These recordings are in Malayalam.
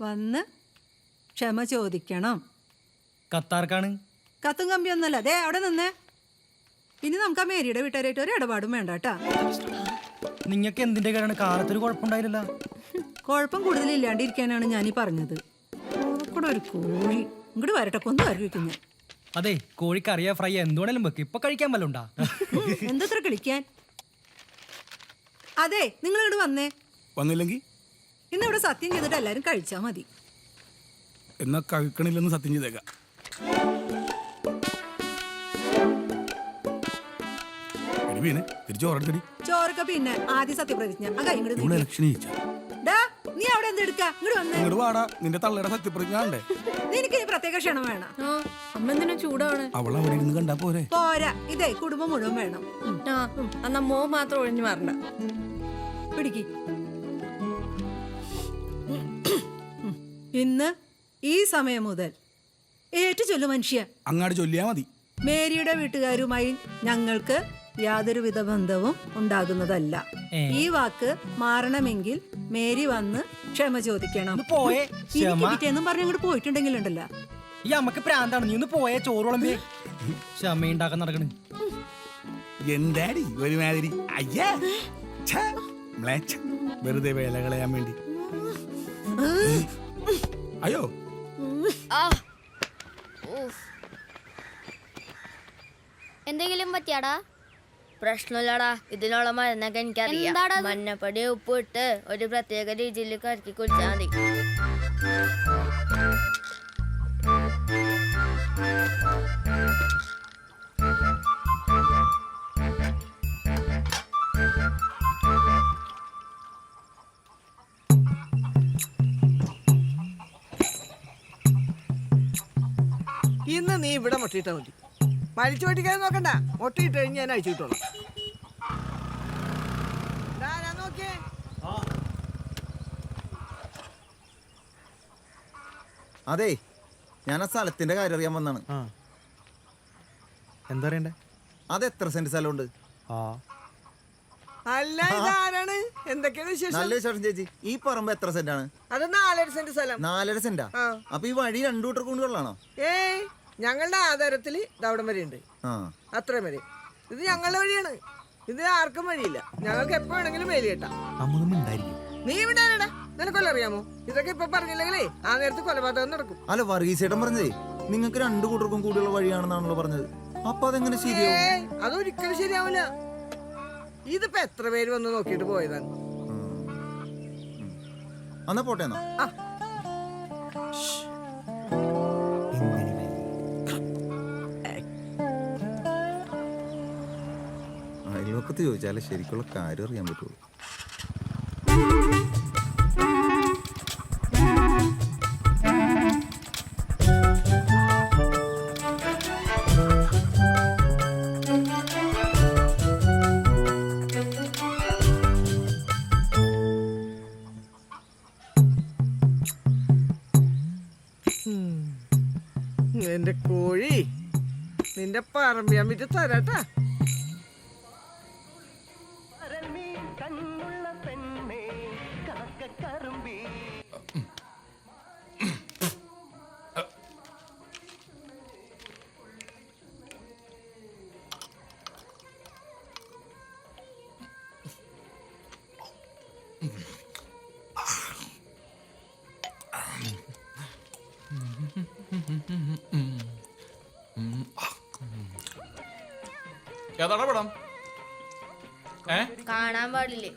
വന്ന് ക്ഷമ ചോദിക്കണം. കത്താർക്കാണ്? കത്തും കമ്പിയൊന്നുമല്ല. അതെ അവിടെ നിന്നേ. ഇനി നമുക്ക് ആ മേരിയുടെ വീട്ടുകാരായിട്ട് ഒരു ഇടപാടും വേണ്ട കേട്ടാ. നിങ്ങൾക്ക് എന്തിന്റെ കാര്യമാണ്? കാലത്തൊരു കുഴപ്പമുണ്ടായില്ല. കുഴപ്പം കൂടുതലില്ലാണ്ടിരിക്കാനാണ് ഞാനീ പറഞ്ഞത്. കൂടെ ഒരു കോഴി ഇങ്ങോട്ട് വരട്ടെ, കൊന്നു കറി വയ്ക്കുന്നു. അതെ, കോഴിക്കറിയാ ഫ്രൈ എന്തുകൊണ്ടാലും വെക്ക്. ഇപ്പൊ കഴിക്കാൻ വല്ല ഉണ്ടാ? എന്തത്ര കളിക്കാൻ? അതെ, നിങ്ങൾ ഇങ്ങോട്ട് വന്നേ. വന്നില്ലെങ്കിൽ ഇന്നിവിടെ സത്യം ചെയ്തിട്ട് എല്ലാരും കഴിച്ചാ മതി. എന്നാ കഴിക്കണില്ലെന്ന് സത്യം ചെയ്തേക്കാം. ചോറൊക്കെ പിന്നെ ആദ്യം സത്യപ്രതിജ്ഞ. ആ കൈ ഇങ്ങോട്ട് നീ അവിടെ എന്തെടുക്കാ? ഇങ്ങോട്ട് വന്നേ. നിന്റെ തള്ളയുടെ സത്യപ്രതിജ്ഞ ഉണ്ടേ. നിനക്ക് ഇനി പ്രത്യേക ക്ഷണം വേണം. അമ്മ എന്തിനാ ചൂടാണ്? അവൾ അവിടെ ഇരുന്ന് കണ്ടാ പോരെ? പോരാ, ഇതേ കുടുംബം മുഴുവൻ വേണം. എന്നാ മോ മാത്രം ഒഴിഞ്ഞു മാറണ്ട. പിടിക്ക്. ഇന്ന് ഈ സമയം മുതൽ ഏറ്റു ചൊല്ലു മനുഷ്യ. അങ്ങാട് ചൊല്ലിയാ മതി. മേരിയുടെ വീട്ടുകാരുമായി ഞങ്ങൾക്ക് യാതൊരുവിധ ബന്ധവും ഉണ്ടാകുന്നതല്ല. ഈ വാക്ക് മാറണമെങ്കിൽ മേരി വന്ന് ക്ഷമ ചോദിക്കണം. പിറ്റേന്നും പറഞ്ഞ് അങ്ങോട്ട് പോയിട്ടുണ്ടെങ്കിലുണ്ടല്ലോ. ഈ അമ്മക്ക് പ്രാന്താണ്. നീ ഒന്ന് പോയേ, ചോറോളമ്പേ. ക്ഷമ ഉണ്ടാക്കാൻ നടക്കണ്. എന്താടി ഒരുമാതിരി വെറുതെ വേല കളയാൻ വേണ്ടി. അയ്യോ, എന്തെങ്കിലും പറ്റിയാടാ? പ്രശ്നമില്ലടാ, ഇതിനുള്ള മരുന്നൊക്കെ എനിക്കറിയാം. മഞ്ഞപ്പൊടി ഉപ്പ് ഇട്ട് ഒരു പ്രത്യേക രീതിയിൽ കലക്കി കുടിച്ചാൽ മതി. ഇന്ന് നീ ഇവിടെ മുട്ടയിട്ടാ മതി. വലിച്ചു പൊട്ടിക്കാൻ നോക്കണ്ട. മുട്ടയിട്ട് കഴിഞ്ഞ് ഞാൻ അയച്ചു കിട്ടോളാം. അതെ, ഞാൻ ആ സ്ഥലത്തിന്റെ കാര്യം അറിയാൻ വന്നാണ്. എന്താ അറിയണ്ടേ? അത് എത്ര സെന്റ് സ്ഥലമുണ്ട്? അല്ല, ഇതാരാണ്? എന്തൊക്കെയാണ് വിശേഷം? നല്ല വിശേഷം ചേച്ചി. ഈ പറമ്പ് എത്ര സെന്റാണ്? അത് 4.5 സെന്റ് സ്ഥലം. 4.5 സെന്റാ? അപ്പൊ ഈ വഴി രണ്ടു കൂട്ടർ കൊണ്ടുകൊള്ളാണോ? ഏയ്, ഞങ്ങളുടെ ആധാരത്തില് ദവിടം വരെ ഉണ്ട്. അത്രയും വരെ. ഇത് ഞങ്ങളുടെ വഴിയാണ്. ഇത് ആർക്കും വഴിയില്ല. ഞങ്ങൾക്ക് എപ്പോ വേണമെങ്കിലും വേലി കേട്ടാ. നീ ഇവിടെ നിനക്കൊല്ലം അറിയാമോ? ഇതൊക്കെ ഇപ്പൊ പറഞ്ഞില്ലെങ്കിലേ ആ നേരത്ത് കൊലപാതകം നടക്കും. അല്ല, വർഗീസേട്ടൻ പറഞ്ഞതേ നിങ്ങൾക്ക് രണ്ടു കൂട്ടർക്കും കൂടിയുള്ള വഴിയാണെന്നാണല്ലോ പറഞ്ഞത്. അപ്പൊ അതെങ്ങനെ ശരിയാവും? അതൊരിക്കലും ശരിയാവില്ല. ഇതിപ്പോ എത്ര പേര് വന്ന് നോക്കിട്ട് പോയതാണ്. എന്നാ പോട്ടെ. എന്നാ അയൽവക്കത്ത് ചോദിച്ചാലേ ശരിക്കുള്ള കാര്യം അറിയാൻ പറ്റുള്ളൂ. എന്റെ കോഴി നിന്റെ പറമ്പിയാൻ വിറ്റ് തരാട്ടാ. ഏതാടാ പടം? കാണാൻ പാടില്ലേ?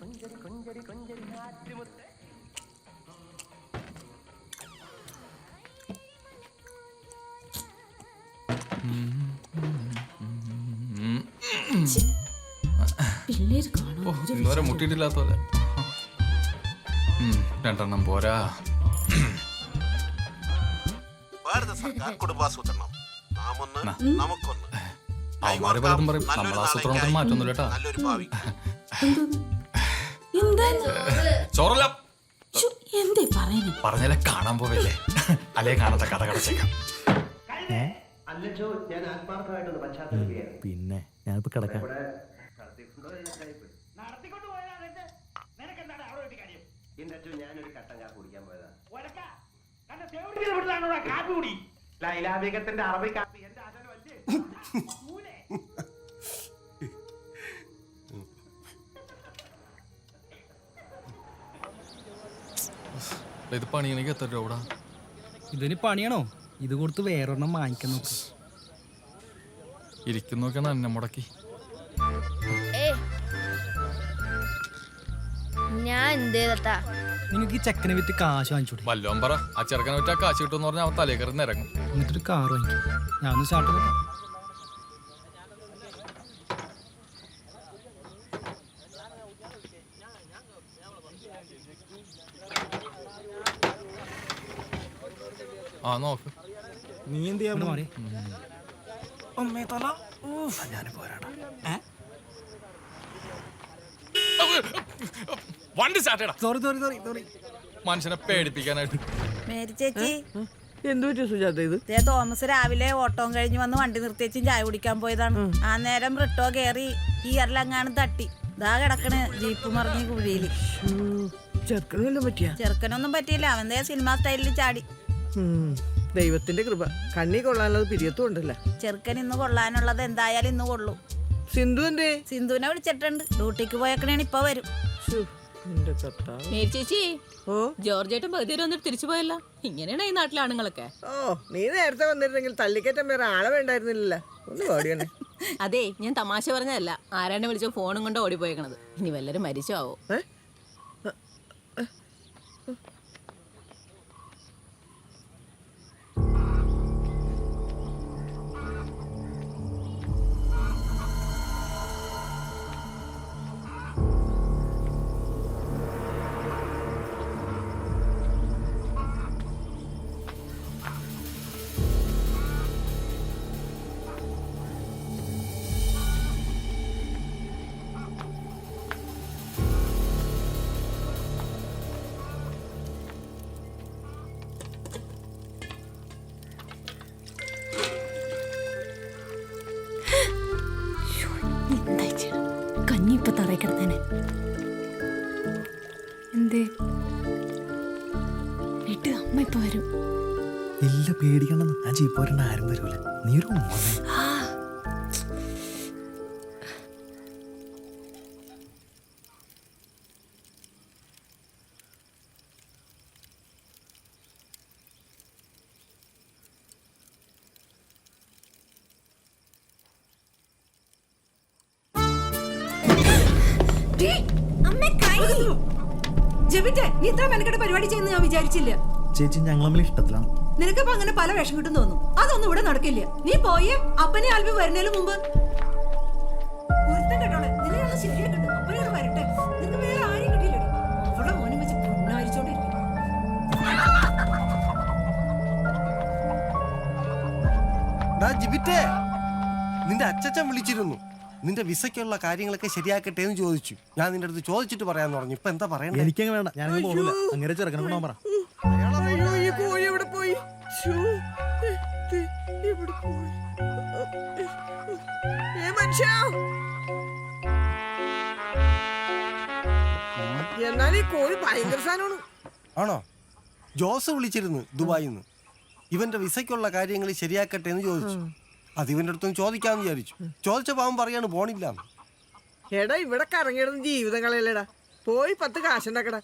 ഇന്നുവരെ മുട്ടിയിട്ടില്ലാത്ത പോലെ. 2 എണ്ണം പോരാ. ഭാരത സർക്കാർ കുടുംബാസൂത്രണം. നമുക്കൊന്ന്. അവന്മാര് പലതും പറയും. നമ്മൾ ആസൂത്രണത്തിന് മാറ്റൊന്നുമില്ല. നല്ലൊരു ഭാവി. ചോറല്ല പറഞ്ഞാലേ കാണാൻ പോവല്ലേ? അല്ലേ കാണാത്ത കഥ കടച്ചേക്കാം. പിന്നെ ഞാനിപ്പോ കിടക്കാം. ഞാനൊരു കട്ടൻ കാ കുടിക്കാൻ പോയതാ. കാപ്പി കുടി ലൈലാബേഗത്തിന്റെ അറബി കാപ്പി എന്റെ ഇത് പണിയണെങ്കിൽ എത്ര രൂപ? ഇതിന് പണിയാണോ? ഇത് കൊടുത്ത് വേറൊരെണ്ണം വാങ്ങിക്കാൻ നോക്ക്. ഇരിക്കുന്നൊക്കെയാണ് എന്നെ മുടക്കി. ഞാൻ എന്ത് ചെയ്തട്ടാ? നിങ്ങൾക്ക് ഈ ചെക്കനെ വിറ്റ് കാശ് വാങ്ങിച്ചോട്ടെ. വല്ലോം പറ. ആ ചെറുക്കനെ വിറ്റാ കാശ് കിട്ടുമെന്ന് പറഞ്ഞാൽ അവൻ തലേ കയറി ഇറങ്ങും. എന്നിട്ടൊരു കാർ വാങ്ങിക്കും. ഞാൻ ഒന്ന് സ്റ്റാർട്ട് ചെയ്തോ. ആ നോക്ക്. നീ എന്ത് ചെയ്യാൻ മാറി വണ്ടി സ്റ്റാർട്ട് ചെയ്യടാ. Sorry sorry sorry sorry. മനുഷ്യനെ പേടിപ്പിക്കാനായിട്ട്. മേരി ചേച്ചി, എന്തു പറ്റിയ സുജാത ഇത്? തോമസ് രാവിലെ ഓട്ടം കഴിഞ്ഞ് വന്ന് വണ്ടി നിർത്തിയേച്ചും ചായ കുടിക്കാൻ പോയതാണ്. ആ നേരം റിട്ടോ കയറി ഗിയറിലെങ്ങാനും തട്ടി. ഇതാ കിടക്കണ് ജീപ്പ് മറിഞ്ഞ് കുഴിയില്. ചെറുക്കനല്ലോ പറ്റിയ? ചെറുക്കനൊന്നും പറ്റിയില്ല, അവന്റെ സിനിമ സ്റ്റൈലിൽ ചാടി. ദൈവത്തിന്റെ കൃപ. കണ്ണി കൊള്ളാനുള്ളത് പിരിയത്തും ഉണ്ടല്ലോ. ചെറുക്കൻ ഇന്ന് കൊള്ളാനുള്ളത് എന്തായാലും ഇന്ന് കൊള്ളു. സിന്ധു എന്തേ? സിന്ധുവിനെ വിളിച്ചിട്ടുണ്ട്. ഡ്യൂട്ടിക്ക് പോയേക്കണേണ്, ഇപ്പൊ വരും. മേരി ചേച്ചി, ഓ ജോർജേട്ടൻ പകുതി വരെ വന്നിട്ട് തിരിച്ചു പോയല്ല. ഇങ്ങനെയാണ് ഈ നാട്ടിലെ ആണുങ്ങളൊക്കെ. ഓ, നീ നേരത്തെ വന്നിരുന്നെങ്കിൽ തല്ലിക്കറ്റം വേറെ ആളെ വേണ്ടായിരുന്നില്ല. ഒന്ന് ഓടിയണേ. അതെ, ഞാൻ തമാശ പറഞ്ഞതല്ല. ആരാണ്ട് വിളിച്ച ഫോണും കൊണ്ട് ഓടിപ്പോയേക്കണത്. ഇനി വല്ലരും മരിച്ചോ ആവോ. കഞ്ഞി ഇപ്പൊ തറയിക്കിടത്തേനെ. എന്തേ വീട്ടിൽ അമ്മ ഇപ്പൊ വരും. ഇല്ല, പേടിക്കണ്ടെന്ന്. ഞാൻ ജീപ്പോരണ്ട ആരും വരൂല. നീ ഒരു നീ ഇത്ര മെനക്കെട്ട പരിപാടി ചെയ്യുന്ന ഞാൻ വിചാരിച്ചില്ല. ചേച്ചി, ഞങ്ങൾ തമ്മിൽ ഇഷ്ടത്തിലാണ്. നിനക്കിപ്പോ അങ്ങനെ പല വേഷം കിട്ടും തോന്നും. അതൊന്നും ഇവിടെ നടക്കില്ല. നീ പോയേ അപ്പനെ ആൽബി വരുന്നതിന് മുമ്പ് കേട്ടോളെ. നിന്നെ ശരിയായിട്ടുണ്ട്. അപ്പനോട് വരട്ടെ. നിനക്ക് വേറെ ആരെയും കിട്ടിയില്ല. അവിടെ മോനും വെച്ച് പൊണ്ണായിരിച്ചോണ്ടിരിക്കും. നിന്റെ അച്ഛൻ വിളിച്ചിരുന്നു. നിന്റെ വിസയ്ക്കുള്ള കാര്യങ്ങളൊക്കെ ശരിയാക്കട്ടെ എന്ന് ചോദിച്ചു. ഞാൻ നിന്റെ അടുത്ത് ചോദിച്ചിട്ട് പറയാന്ന് പറഞ്ഞു. ഇപ്പൊ എന്താ പറയണ്ടേ? എനിക്കങ്ങ് വേണ്ട. ഞാനങ്ങ് പോകില്ല. അങ്ങനെ ചെറുക്കനെ കൊണ്ടാ പറ. അയ്യോ, ഈ കോഴി എവിടെ പോയി? എവിടെ പോയി? മനുഷ്യ, എന്നാൽ ഈ കോഴി ഭയങ്കര സാധനമാണ്. ആണോ? ജോസ് വിളിച്ചിരുന്നു ദുബായിൽ നിന്ന്. ഇവന്റെ വിസയ്ക്കുള്ള കാര്യങ്ങൾ ശരിയാക്കട്ടെ എന്ന് ചോദിച്ചു. അത് ഇവന്റെ അടുത്തൊന്ന് ചോദിക്കാന്ന് വിചാരിച്ചു. ചോദിച്ചപ്പോ അവൻ പറയാണ് പോണില്ല. എടാ, ഇവിടെ കറങ്ങിയിടുന്ന ജീവിതം കളയല്ലേടാ. പോയി 10 കാശുണ്ടാക്കടാ.